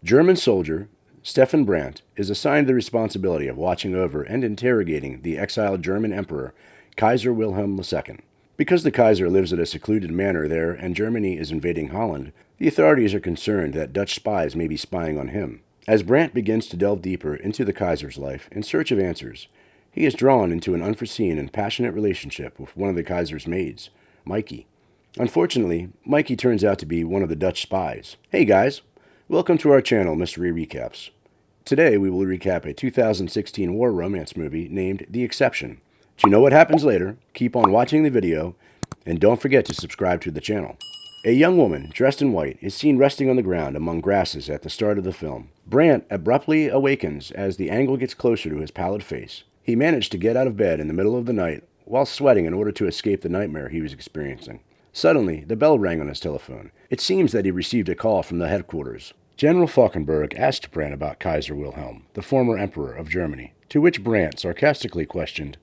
German soldier Stefan Brandt is assigned the responsibility of watching over and interrogating the exiled German Emperor Kaiser Wilhelm II. Because the Kaiser lives at a secluded manor there and Germany is invading Holland, the authorities are concerned that Dutch spies may be spying on him. As Brandt begins to delve deeper into the Kaiser's life in search of answers, he is drawn into an unforeseen and passionate relationship with one of the Kaiser's maids, Mikey. Unfortunately, Mikey turns out to be one of the Dutch spies. Hey guys, welcome to our channel, Mystery Recaps. Today we will recap a 2016 war romance movie named The Exception. To know what happens later, keep on watching the video, and don't forget to subscribe to the channel. A young woman, dressed in white, is seen resting on the ground among grasses at the start of the film. Brandt abruptly awakens as the angle gets closer to his pallid face. He managed to get out of bed in the middle of the night while sweating in order to escape the nightmare he was experiencing. Suddenly, the bell rang on his telephone. It seems that he received a call from the headquarters. General Falkenberg asked Brandt about Kaiser Wilhelm, the former emperor of Germany, to which Brandt sarcastically questioned,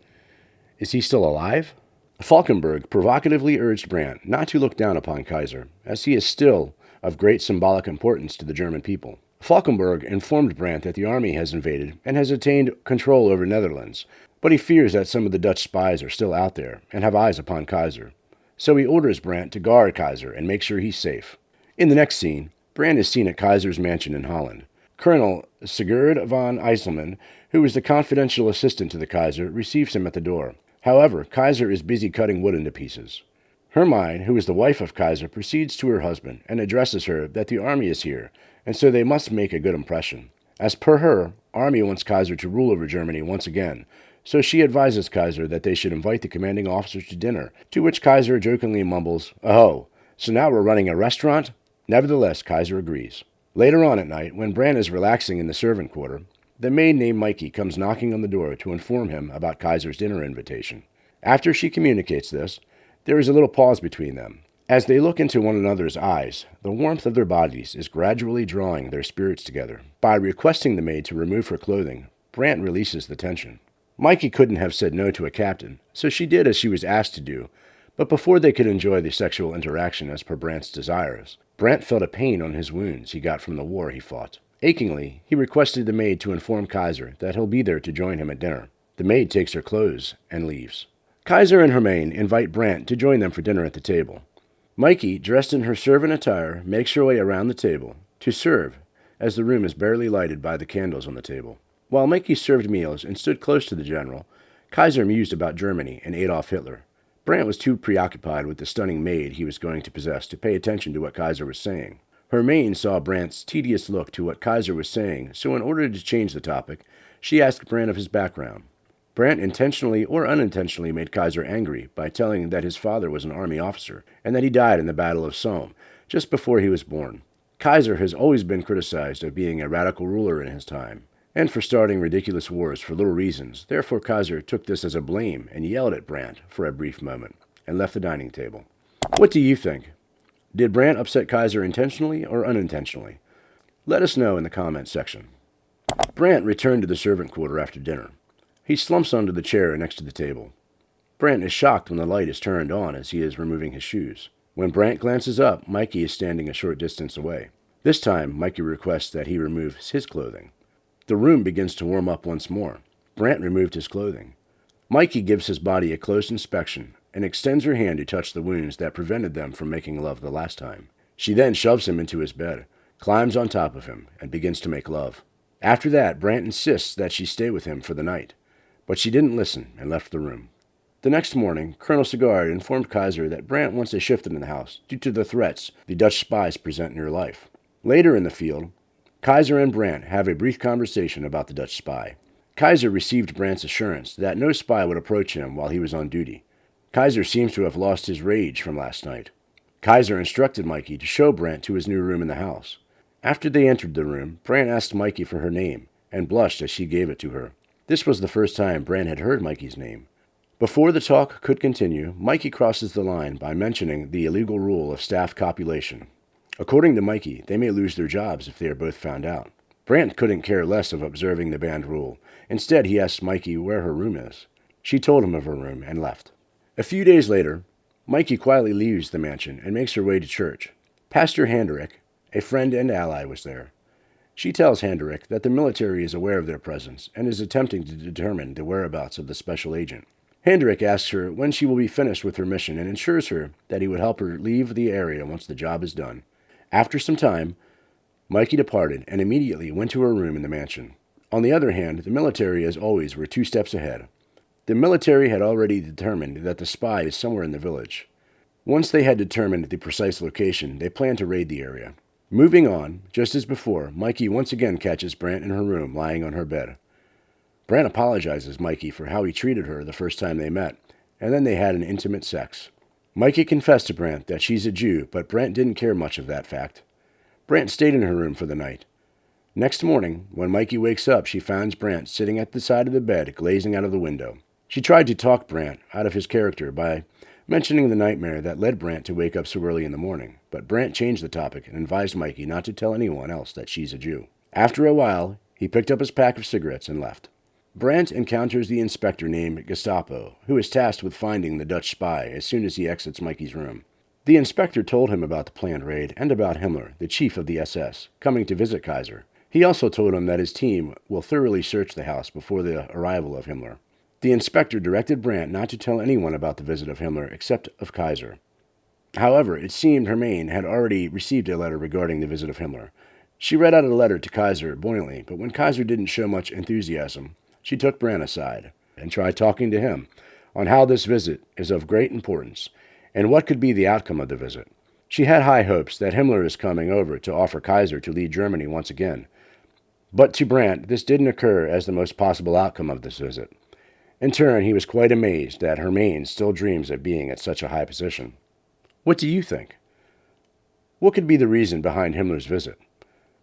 "Is he still alive?" Falkenberg provocatively urged Brandt not to look down upon Kaiser, as he is still of great symbolic importance to the German people. Falkenberg informed Brandt that the army has invaded and has attained control over Netherlands, but he fears that some of the Dutch spies are still out there and have eyes upon Kaiser. So he orders Brandt to guard Kaiser and make sure he's safe. In the next scene, Brandt is seen at Kaiser's mansion in Holland. Colonel Sigurd von Eiselman, who is the confidential assistant to the Kaiser, receives him at the door. However, Kaiser is busy cutting wood into pieces. Hermine, who is the wife of Kaiser, proceeds to her husband and addresses her that the army is here, and so they must make a good impression. As per her, army wants Kaiser to rule over Germany once again, so she advises Kaiser that they should invite the commanding officers to dinner, to which Kaiser jokingly mumbles, "Oh, so now we're running a restaurant?" Nevertheless, Kaiser agrees. Later on at night, when Brandt is relaxing in the servant quarter, the maid named Mikey comes knocking on the door to inform him about Kaiser's dinner invitation. After she communicates this, there is a little pause between them. As they look into one another's eyes, the warmth of their bodies is gradually drawing their spirits together. By requesting the maid to remove her clothing, Brandt releases the tension. Mikey couldn't have said no to a captain, so she did as she was asked to do, but before they could enjoy the sexual interaction as per Brandt's desires, Brandt felt a pain on his wounds he got from the war he fought. Achingly, he requested the maid to inform Kaiser that he'll be there to join him at dinner. The maid takes her clothes and leaves. Kaiser and Hermine invite Brandt to join them for dinner at the table. Mikey, dressed in her servant attire, makes her way around the table to serve, as the room is barely lighted by the candles on the table. While Mikey served meals and stood close to the general, Kaiser mused about Germany and Adolf Hitler. Brandt was too preoccupied with the stunning maid he was going to possess to pay attention to what Kaiser was saying. Hermine saw Brandt's tedious look to what Kaiser was saying, so in order to change the topic, she asked Brandt of his background. Brandt intentionally or unintentionally made Kaiser angry by telling that his father was an army officer and that he died in the Battle of Somme just before he was born. Kaiser has always been criticized of being a radical ruler in his time and for starting ridiculous wars for little reasons. Therefore, Kaiser took this as a blame and yelled at Brandt for a brief moment and left the dining table. What do you think? Did Brandt upset Kaiser intentionally or unintentionally? Let us know in the comments section. Brandt returned to the servant quarter after dinner. He slumps onto the chair next to the table. Brandt is shocked when the light is turned on as he is removing his shoes. When Brandt glances up, Mikey is standing a short distance away. This time, Mikey requests that he removes his clothing. The room begins to warm up once more. Brandt removed his clothing. Mikey gives his body a close inspection and extends her hand to touch the wounds that prevented them from making love the last time. She then shoves him into his bed, climbs on top of him, and begins to make love. After that, Brandt insists that she stay with him for the night, but she didn't listen and left the room. The next morning, Colonel Sigurd informed Kaiser that Brandt wants a shift in the house due to the threats the Dutch spies present in her life. Later in the field, Kaiser and Brandt have a brief conversation about the Dutch spy. Kaiser received Brandt's assurance that no spy would approach him while he was on duty. Kaiser seems to have lost his rage from last night. Kaiser instructed Mikey to show Brandt to his new room in the house. After they entered the room, Brandt asked Mikey for her name and blushed as she gave it to her. This was the first time Brandt had heard Mikey's name. Before the talk could continue, Mikey crosses the line by mentioning the illegal rule of staff copulation. According to Mikey, they may lose their jobs if they are both found out. Brandt couldn't care less of observing the banned rule. Instead, he asked Mikey where her room is. She told him of her room and left. A few days later, Mikey quietly leaves the mansion and makes her way to church. Pastor Hendrik, a friend and ally, was there. She tells Hendrik that the military is aware of their presence and is attempting to determine the whereabouts of the special agent. Hendrik asks her when she will be finished with her mission and assures her that he would help her leave the area once the job is done. After some time, Mikey departed and immediately went to her room in the mansion. On the other hand, the military, as always, were 2 steps ahead. The military had already determined that the spy is somewhere in the village. Once they had determined the precise location, they planned to raid the area. Moving on, just as before, Mikey once again catches Brant in her room, lying on her bed. Brant apologizes Mikey for how he treated her the first time they met, and then they had an intimate sex. Mikey confessed to Brant that she's a Jew, but Brant didn't care much of that fact. Brant stayed in her room for the night. Next morning, when Mikey wakes up, she finds Brant sitting at the side of the bed, glazing out of the window. She tried to talk Brant out of his character by mentioning the nightmare that led Brant to wake up so early in the morning, but Brant changed the topic and advised Mikey not to tell anyone else that she's a Jew. After a while, he picked up his pack of cigarettes and left. Brant encounters the inspector named Gestapo, who is tasked with finding the Dutch spy as soon as he exits Mikey's room. The inspector told him about the planned raid and about Himmler, the chief of the SS, coming to visit Kaiser. He also told him that his team will thoroughly search the house before the arrival of Himmler. The inspector directed Brant not to tell anyone about the visit of Himmler except of Kaiser. However, it seemed Hermine had already received a letter regarding the visit of Himmler. She read out a letter to Kaiser buoyantly, but when Kaiser didn't show much enthusiasm, she took Brant aside and tried talking to him on how this visit is of great importance and what could be the outcome of the visit. She had high hopes that Himmler is coming over to offer Kaiser to lead Germany once again. But to Brant, this didn't occur as the most possible outcome of this visit. In turn, he was quite amazed that Hermine still dreams of being at such a high position. What do you think? What could be the reason behind Himmler's visit?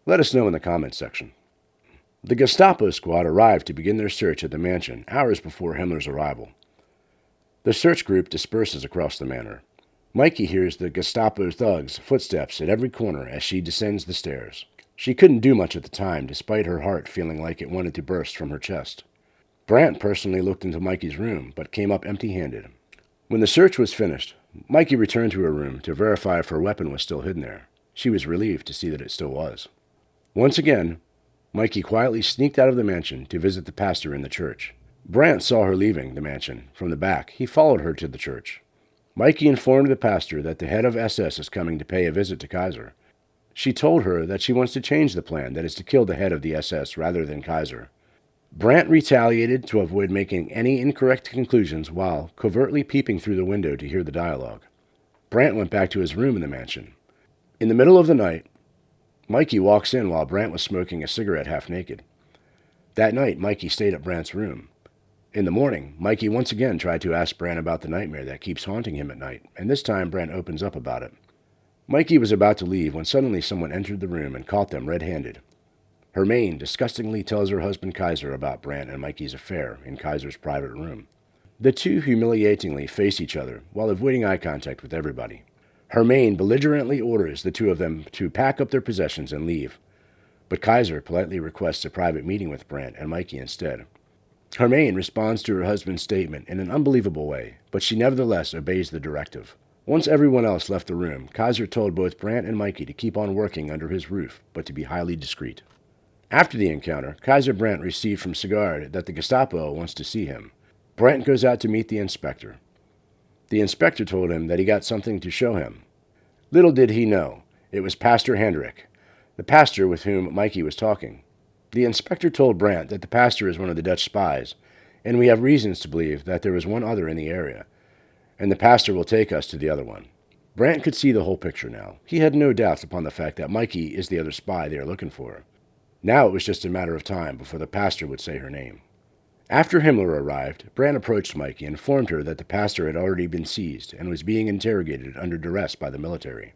Let us know in the comments section. The Gestapo squad arrived to begin their search at the mansion hours before Himmler's arrival. The search group disperses across the manor. Mikey hears the Gestapo thugs' footsteps at every corner as she descends the stairs. She couldn't do much at the time, despite her heart feeling like it wanted to burst from her chest. Brant personally looked into Mikey's room, but came up empty-handed. When the search was finished, Mikey returned to her room to verify if her weapon was still hidden there. She was relieved to see that it still was. Once again, Mikey quietly sneaked out of the mansion to visit the pastor in the church. Brant saw her leaving the mansion. From the back, he followed her to the church. Mikey informed the pastor that the head of SS is coming to pay a visit to Kaiser. She told her that she wants to change the plan, that is to kill the head of the SS rather than Kaiser. Brant retaliated to avoid making any incorrect conclusions while covertly peeping through the window to hear the dialogue. Brant went back to his room in the mansion. In the middle of the night, Mikey walks in while Brant was smoking a cigarette half naked. That night, Mikey stayed at Brant's room. In the morning, Mikey once again tried to ask Brant about the nightmare that keeps haunting him at night, and this time Brant opens up about it. Mikey was about to leave when suddenly someone entered the room and caught them red-handed. Hermine disgustingly tells her husband Kaiser about Brant and Mikey's affair in Kaiser's private room. The two humiliatingly face each other while avoiding eye contact with everybody. Hermine belligerently orders the two of them to pack up their possessions and leave, but Kaiser politely requests a private meeting with Brant and Mikey instead. Hermine responds to her husband's statement in an unbelievable way, but she nevertheless obeys the directive. Once everyone else left the room, Kaiser told both Brant and Mikey to keep on working under his roof, but to be highly discreet. After the encounter, Kaiser Brant received from Sigurd that the Gestapo wants to see him. Brant goes out to meet the inspector. The inspector told him that he got something to show him. Little did he know, it was Pastor Hendrik, the pastor with whom Mikey was talking. The inspector told Brant that the pastor is one of the Dutch spies, and we have reasons to believe that there is one other in the area, and the pastor will take us to the other one. Brant could see the whole picture now. He had no doubts upon the fact that Mikey is the other spy they are looking for. Now it was just a matter of time before the pastor would say her name. After Himmler arrived, Brant approached Mikey and informed her that the pastor had already been seized and was being interrogated under duress by the military.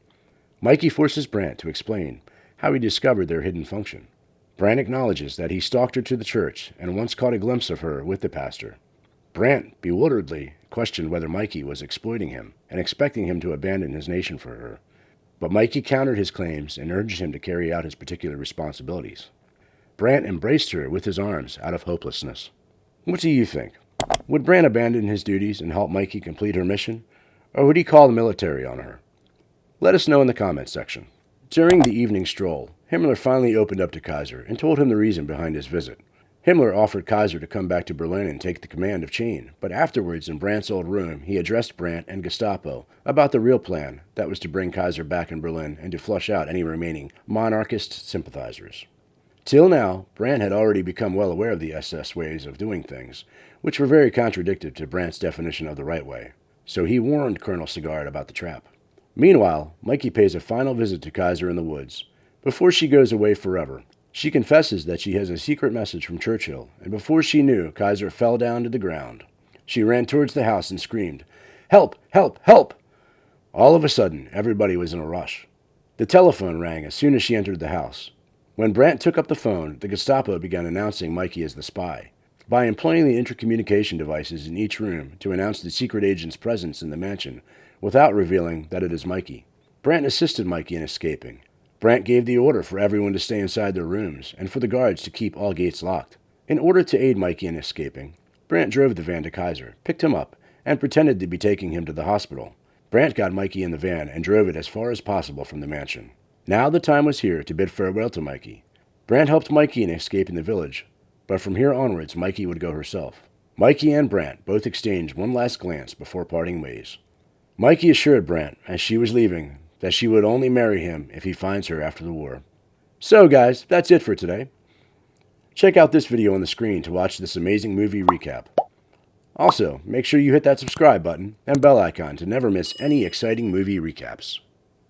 Mikey forces Brant to explain how he discovered their hidden function. Brant acknowledges that he stalked her to the church and once caught a glimpse of her with the pastor. Brant bewilderedly questioned whether Mikey was exploiting him and expecting him to abandon his nation for her. But Mikey countered his claims and urged him to carry out his particular responsibilities. Brant embraced her with his arms out of hopelessness. What do you think? Would Brant abandon his duties and help Mikey complete her mission, or would he call the military on her? Let us know in the comments section. During the evening stroll, Himmler finally opened up to Kaiser and told him the reason behind his visit. Himmler offered Kaiser to come back to Berlin and take the command of Chain, but afterwards in Brandt's old room he addressed Brandt and Gestapo about the real plan that was to bring Kaiser back in Berlin and to flush out any remaining monarchist sympathizers. Till now, Brandt had already become well aware of the SS ways of doing things, which were very contradictory to Brandt's definition of the right way, so he warned Colonel Sigard about the trap. Meanwhile, Mikey pays a final visit to Kaiser in the woods. Before she goes away forever, she confesses that she has a secret message from Churchill, and before she knew, Kaiser fell down to the ground. She ran towards the house and screamed, "Help! Help! Help!" All of a sudden, everybody was in a rush. The telephone rang as soon as she entered the house. When Brandt took up the phone, the Gestapo began announcing Mikey as the spy. By employing the intercommunication devices in each room to announce the secret agent's presence in the mansion, without revealing that it is Mikey, Brandt assisted Mikey in escaping. Brandt gave the order for everyone to stay inside their rooms and for the guards to keep all gates locked. In order to aid Mikey in escaping, Brandt drove the van to Kaiser, picked him up, and pretended to be taking him to the hospital. Brandt got Mikey in the van and drove it as far as possible from the mansion. Now the time was here to bid farewell to Mikey. Brandt helped Mikey in escaping the village, but from here onwards Mikey would go herself. Mikey and Brandt both exchanged one last glance before parting ways. Mikey assured Brandt, as she was leaving, that she would only marry him if he finds her after the war. So guys, that's it for today. Check out this video on the screen to watch this amazing movie recap. Also, make sure you hit that subscribe button and bell icon to never miss any exciting movie recaps.